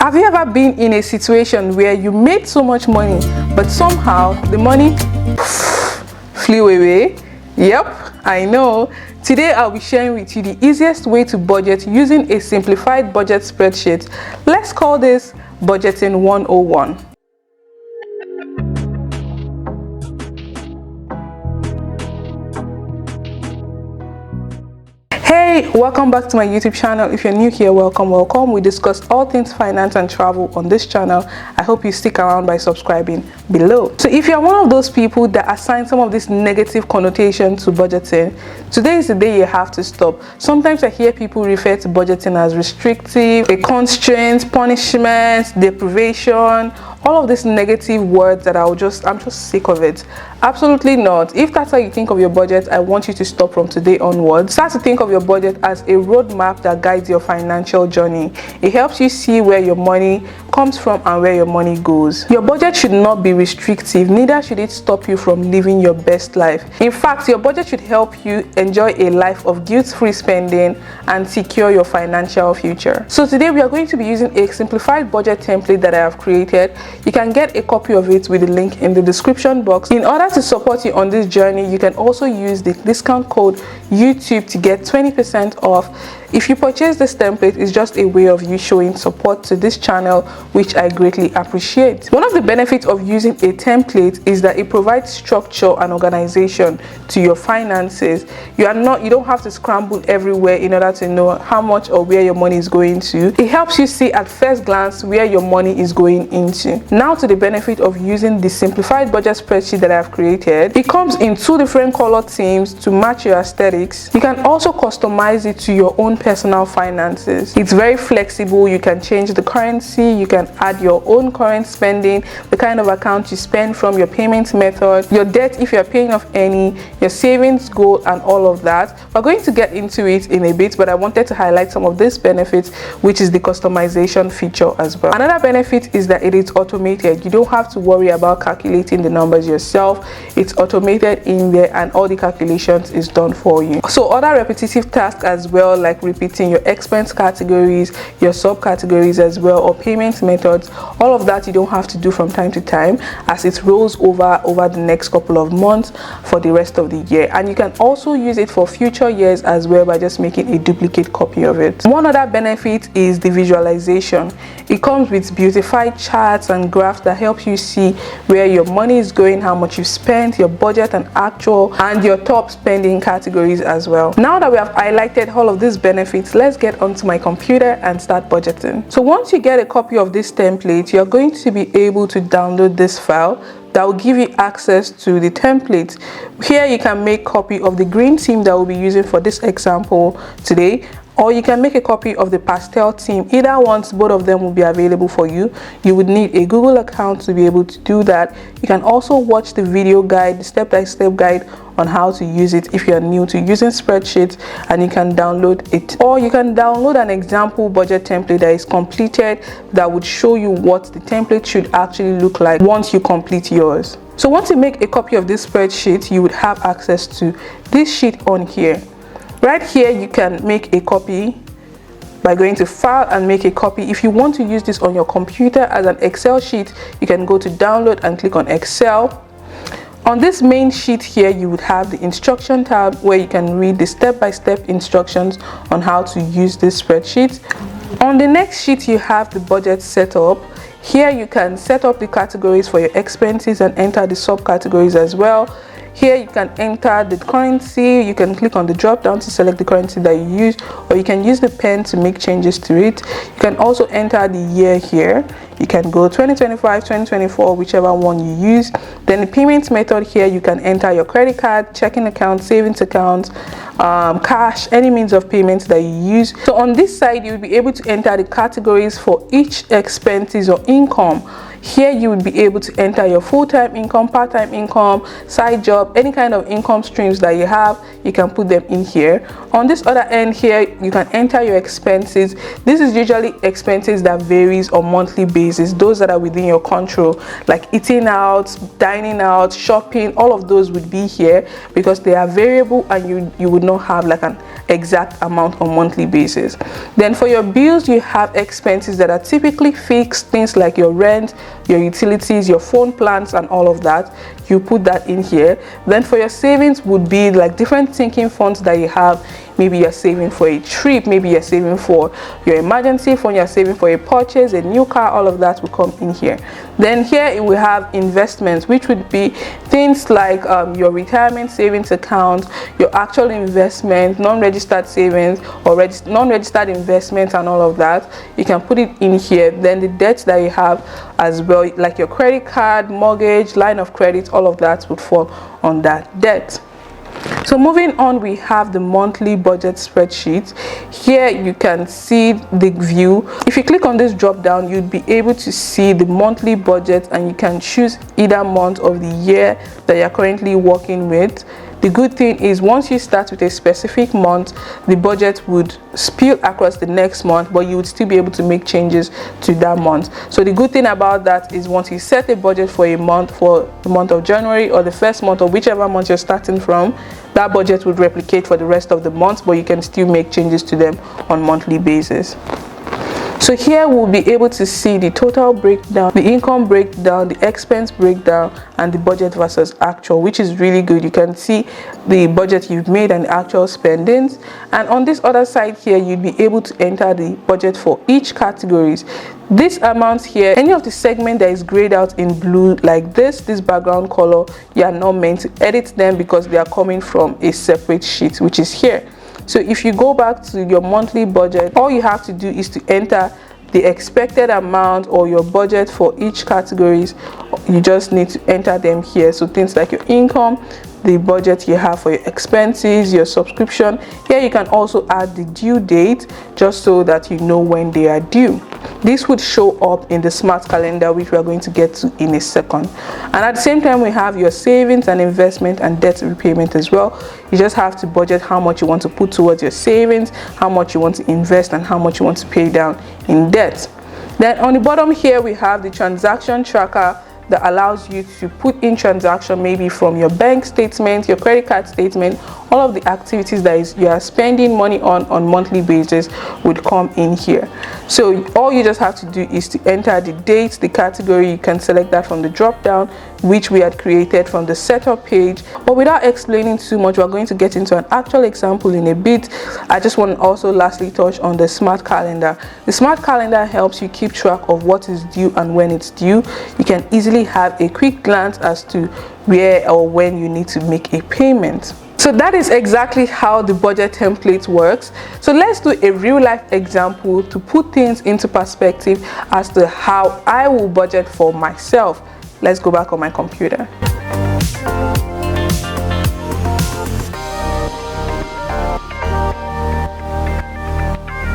Have you ever been in a situation where you made so much money, but somehow the money flew away? Yep, I know. Today I'll be sharing with you the easiest way to budget using a simplified budget spreadsheet. Let's call this Budgeting 101. Hey, welcome back to my YouTube channel. If you're new here, welcome. We discuss all things finance and travel on this channel. I hope you stick around by subscribing below. So if you're one of those people that assign some of this negative connotation to budgeting, today is the day you have to stop. Sometimes I hear people refer to budgeting as restrictive, a constraint, punishment, deprivation, all of these negative words that I'm just sick of it. Absolutely not. If that's how you think of your budget, I want you to stop from today onwards. Start to think of your budget as a roadmap that guides your financial journey. It helps you see where your money comes from and where your money goes. Your budget should not be restrictive, neither should it stop you from living your best life. In fact, your budget should help you enjoy a life of guilt-free spending and secure your financial future. So today we are going to be using a simplified budget template that I have created. You can get a copy of it with the link in the description box. In order to support you on this journey, you can also use the discount code YouTube to get 20% off. If you purchase this template, it's just a way of you showing support to this channel, which I greatly appreciate. One of the benefits of using a template is that it provides structure and organization to your finances. You don't have to scramble everywhere in order to know how much or where your money is going to. It helps you see at first glance where your money is going into. Now to the benefit of using the simplified budget spreadsheet that I have created. It comes in two different color themes to match your aesthetics. You can also customize it to your own personal finances. It's very flexible. You can change the currency, you can add your own current spending, the kind of account you spend from, your payment method, your debt if you're paying off any, your savings goal, and all of that. We're going to get into it in a bit, but I wanted to highlight some of these benefits, which is the customization feature as well. Another benefit is that it is automated. You don't have to worry about calculating the numbers yourself. It's automated in there and all the calculations is done for you. So other repetitive tasks as well, like repeating your expense categories, your subcategories as well, or payment methods, all of that you don't have to do from time to time, as it rolls over the next couple of months for the rest of the year. And you can also use it for future years as well by just making a duplicate copy of it. One other benefit is the visualization. It comes with beautified charts and graphs that help you see where your money is going, how much you spent, your budget and actual, and your top spending categories as well. Now that we have highlighted all of these benefits, let's get onto my computer and start budgeting. So once you get a copy of this template, you're going to be able to download this file that will give you access to the template. Here you can make copy of the green theme that we'll be using for this example today, or you can make a copy of the pastel theme. Either ones, both of them will be available for you. You would need a Google account to be able to do that. You can also watch the video guide, the step-by-step guide on how to use it if you're new to using spreadsheets, and you can download it. Or you can download an example budget template that is completed that would show you what the template should actually look like once you complete yours. So once you make a copy of this spreadsheet, you would have access to this sheet on here. Right here you can make a copy by going to file and make a copy. If you want to use this on your computer as an Excel sheet, you can go to download and click on Excel. On this main sheet here, you would have the instruction tab where you can read the step-by-step instructions on how to use this spreadsheet. On the next sheet, you have the budget setup. Here you can set up the categories for your expenses and enter the subcategories as well. Here you can enter the currency. You can click on the drop down to select the currency that you use, or you can use the pen to make changes to it. You can also enter the year here. You can go 2025, 2024, whichever one you use. Then the payment method here, you can enter your credit card, checking account, savings account, cash, any means of payment that you use. So on this side, you'll be able to enter the categories for each expenses or income. Here you would be able to enter your full-time income, part-time income, side job, any kind of income streams that you have. You can put them in here. On this other end here, you can enter your expenses. This is usually expenses that varies on monthly basis, those that are within your control, like eating out, dining out, shopping. All of those would be here because they are variable and you would not have like an exact amount on monthly basis. Then for your bills, you have expenses that are typically fixed, things like your rent, your utilities, your phone plans, and all of that. You put that in here. Then for your savings would be like different sinking funds that you have. Maybe you're saving for a trip, maybe you're saving for your emergency fund, you're saving for a purchase, a new car. All of that will come in here. Then here we have investments, which would be things like your retirement savings account, your actual investment, non-registered savings or non-registered investments, and all of that. You can put it in here. Then the debts that you have as well, like your credit card, mortgage, line of credit, all of that would fall on that debt. So moving on, we have the monthly budget spreadsheet. Here you can see the view. If you click on this drop down, you'd be able to see the monthly budget, and you can choose either month of the year that you're currently working with. The good thing is once you start with a specific month, the budget would spill across the next month, but you would still be able to make changes to that month. So the good thing about that is once you set a budget for a month, for the month of January or the first month or whichever month you're starting from, that budget would replicate for the rest of the month, but you can still make changes to them on monthly basis. So here we'll be able to see the total breakdown, the income breakdown, the expense breakdown, and the budget versus actual, which is really good. You can see the budget you've made and the actual spendings. And on this other side here, you'd be able to enter the budget for each categories. This amount here, any of the segment that is grayed out in blue like this background color, you are not meant to edit them because they are coming from a separate sheet, which is here. So if you go back to your monthly budget, all you have to do is to enter the expected amount or your budget for each categories. You just need to enter them here. So things like your income, the budget you have for your expenses, your subscription. Here you can also add the due date just so that you know when they are due. This would show up in the smart calendar, which we are going to get to in a second. And at the same time, we have your savings and investment and debt repayment as well. You just have to budget how much you want to put towards your savings, how much you want to invest, and how much you want to pay down in debt. Then on the bottom here, we have the transaction tracker that allows you to put in transaction maybe from your bank statement, your credit card statement. All of the activities that you are spending money on monthly basis would come in here. So all you just have to do is to enter the date, the category. You can select that from the drop down, which we had created from the setup page. But without explaining too much, we're going to get into an actual example in a bit. I just want to also lastly touch on the smart calendar. The smart calendar helps you keep track of what is due and when it's due. You can easily have a quick glance as to where or when you need to make a payment. So that is exactly how the budget template works. So let's do a real life example to put things into perspective as to how I will budget for myself. Let's go back on my computer.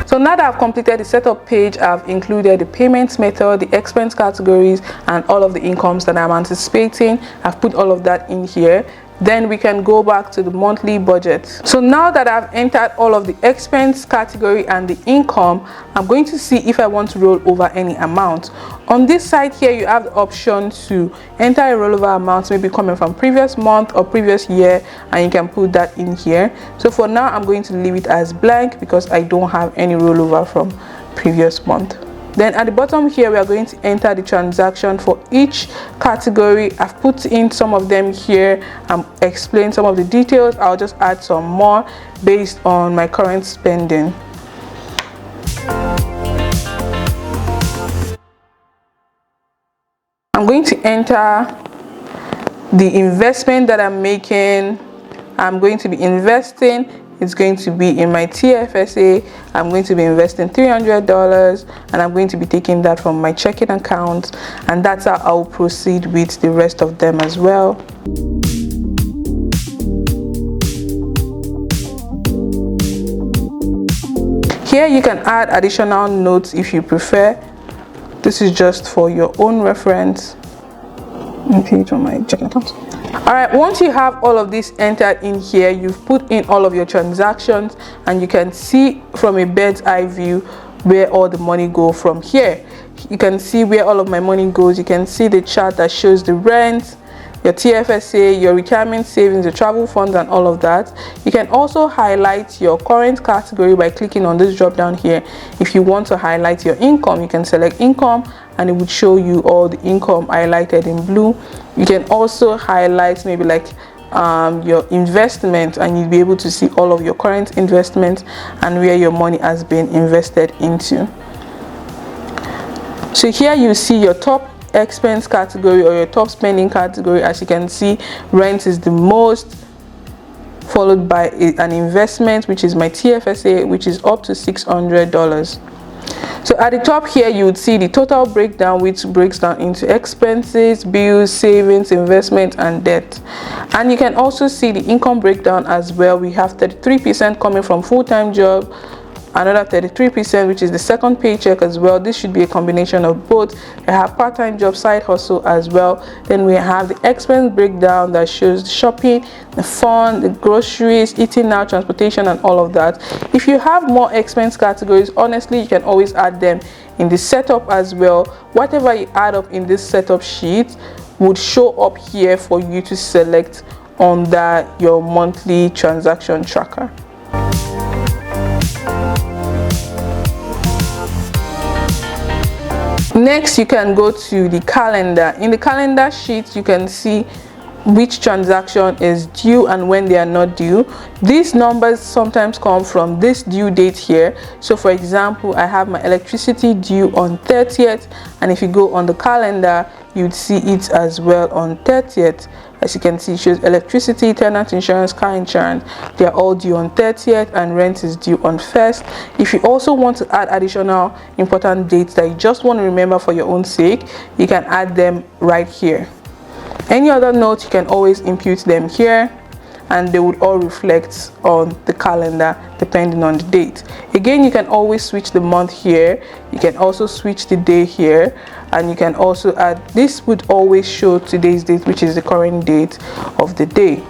So now that I've completed the setup page, I've included the payments method, the expense categories, and all of the incomes that I'm anticipating. I've put all of that in here. Then we can go back to the monthly budget. So now that I've entered all of the expense category and the income, I'm going to see if I want to roll over any amount. On this side here, you have the option to enter a rollover amount, maybe coming from previous month or previous year, and you can put that in here. So for now, I'm going to leave it as blank because I don't have any rollover from previous month. Then at the bottom here, we are going to enter the transaction for each category. I've put in some of them here and explained some of the details. I'll just add some more based on my current spending. I'm going to enter the investment that I'm making. I'm going to be investing. It's going to be in my TFSA. I'm going to be investing $300, and I'm going to be taking that from my checking account, and that's how I'll proceed with the rest of them as well. Here you can add additional notes if you prefer. This is just for your own reference. Let me pay it on my checking account. All right, once you have all of this entered in here, you've put in all of your transactions, and you can see from a bird's eye view where all the money go from here. You can see where all of my money goes. You can see the chart that shows the rent, your TFSA, your retirement savings, your travel funds, and all of that. You can also highlight your current category by clicking on this drop down here. If you want to highlight your income, you can select income, and it would show you all the income highlighted in blue. You can also highlight maybe like your investment, and you'll be able to see all of your current investments and where your money has been invested into. So here you see your top expense category or your top spending category. As you can see, rent is the most, followed by an investment, which is my TFSA, which is up to $600. So at the top here, you would see the total breakdown, which breaks down into expenses, bills, savings, investment, and debt. And you can also see the income breakdown as well. We have 33% coming from full-time job, another 33%, which is the second paycheck as well. This should be a combination of both. I have part-time job, side hustle as well. Then we have the expense breakdown that shows the shopping, the fun, the groceries, eating out, transportation, and all of that. If you have more expense categories, honestly, you can always add them in the setup as well. Whatever you add up in this setup sheet would show up here for you to select under your monthly transaction tracker. Next, you can go to the calendar. In the calendar sheet, you can see which transaction is due and when they are not due. These numbers sometimes come from this due date here. So for example, I have my electricity due on 30th, and if you go on the calendar, you'd see it as well on 30th. As you can see, it shows electricity, tenant insurance, car insurance. They are all due on 30th, and rent is due on 1st. If you also want to add additional important dates that you just want to remember for your own sake, you can add them right here. Any other notes, you can always impute them here, and they would all reflect on the calendar depending on the date. Again, you can always switch the month here. You can also switch the day here, and you can also add, this would always show today's date, which is the current date of the day.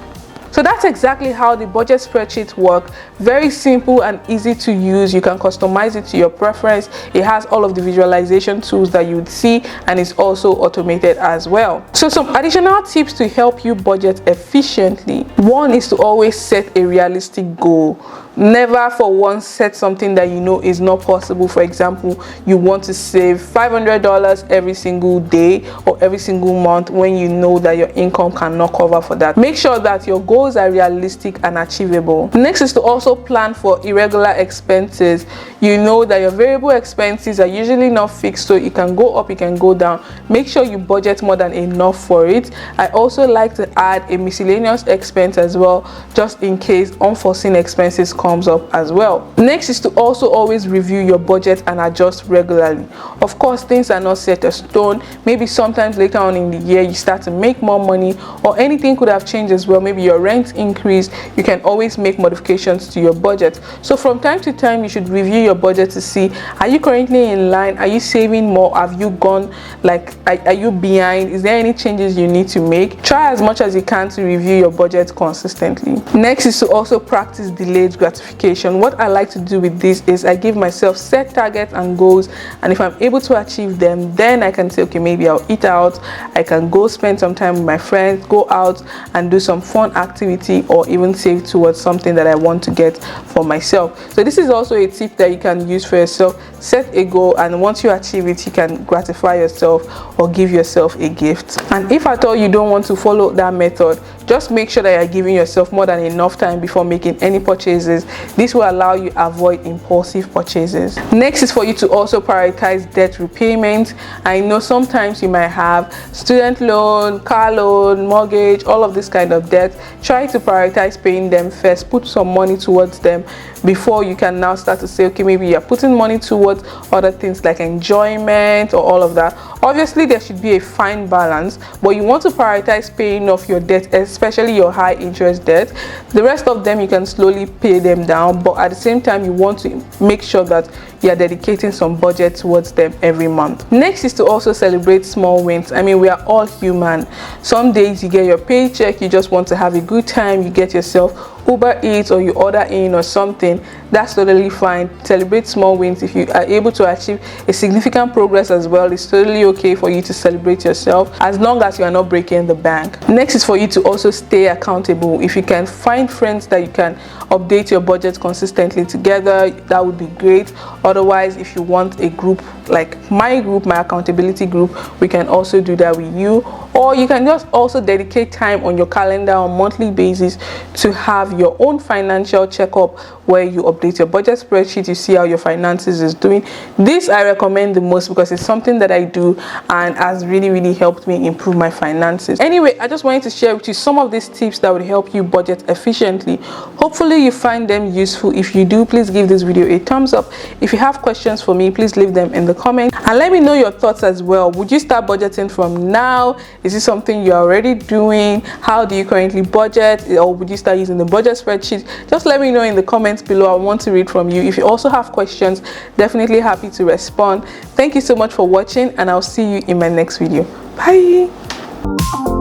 So that's exactly how the budget spreadsheet works. Very simple and easy to use. You can customize it to your preference. It has all of the visualization tools that you would see, and it's also automated as well. So some additional tips to help you budget efficiently. One is to always set a realistic goal. Never for once set something that you know is not possible. For example, you want to save $500 every single day or every single month when you know that your income cannot cover for that. Make sure that your goals are realistic and achievable. Next is to also plan for irregular expenses. You know that your variable expenses are usually not fixed, so it can go up, it can go down. Make sure you budget more than enough for it. I also like to add a miscellaneous expense as well, just in case unforeseen expenses comes up as well. Next is to also always review your budget and adjust regularly. Of course, things are not set in stone. Maybe sometimes later on in the year you start to make more money, or anything could have changed as well. Maybe your rent increased. You can always make modifications to your budget. So from time to time, you should review your budget to see, are you currently in line? Are you saving more? Have you gone, like, are you behind? Is there any changes you need to make? Try as much as you can to review your budget consistently. Next is to also practice delayed gratification. What I like to do with this is I give myself set targets and goals, and if I'm able to achieve them, then I can say, okay, maybe I'll eat out, I can go spend some time with my friends, go out and do some fun activity, or even save towards something that I want to get for myself. So this is also a tip that you can use for yourself. Set a goal, and once you achieve it, you can gratify yourself or give yourself a gift. And if at all you don't want to follow that method, just make sure that you're giving yourself more than enough time before making any purchases. This will allow you to avoid impulsive purchases. Next is for you to also prioritize debt repayment. I know sometimes you might have student loan, car loan, mortgage, all of this kind of debt. Try to prioritize paying them first. Put some money towards them before you can now start to say, okay, maybe you're putting money towards other things like enjoyment or all of that. Obviously there should be a fine balance, but you want to prioritize paying off your debt, especially your high interest debt. The rest of them you can slowly pay them down, but at the same time you want to make sure that you are dedicating some budget towards them every month. Next is to also celebrate small wins. I mean, we are all human. Some days you get your paycheck, you just want to have a good time, you get yourself Uber Eats or you order in or something. That's totally fine. Celebrate small wins. If you are able to achieve a significant progress as well, it's totally okay for you to celebrate yourself, as long as you are not breaking the bank. Next is for you to also stay accountable. If you can find friends that you can update your budget consistently together, that would be great. Otherwise, if you want a group like my group, my accountability group, we can also do that with you. Or you can just also dedicate time on your calendar on monthly basis to have your own financial checkup, where you update your budget spreadsheet, you see how your finances is doing. This I recommend the most because it's something that I do and has really helped me improve my finances. Anyway, I just wanted to share with you some of these tips that would help you budget efficiently. Hopefully you find them useful. If you do, please give this video a thumbs up. If you have questions for me, please leave them in the comments and let me know your thoughts as well. Would you start budgeting from now? Is this something you're already doing? How do you currently budget? Or would you start using the budget spreadsheet? Just let me know in the comments below. I want to read from you. If you also have questions, definitely happy to respond. Thank you so much for watching, and I'll see you in my next video. Bye.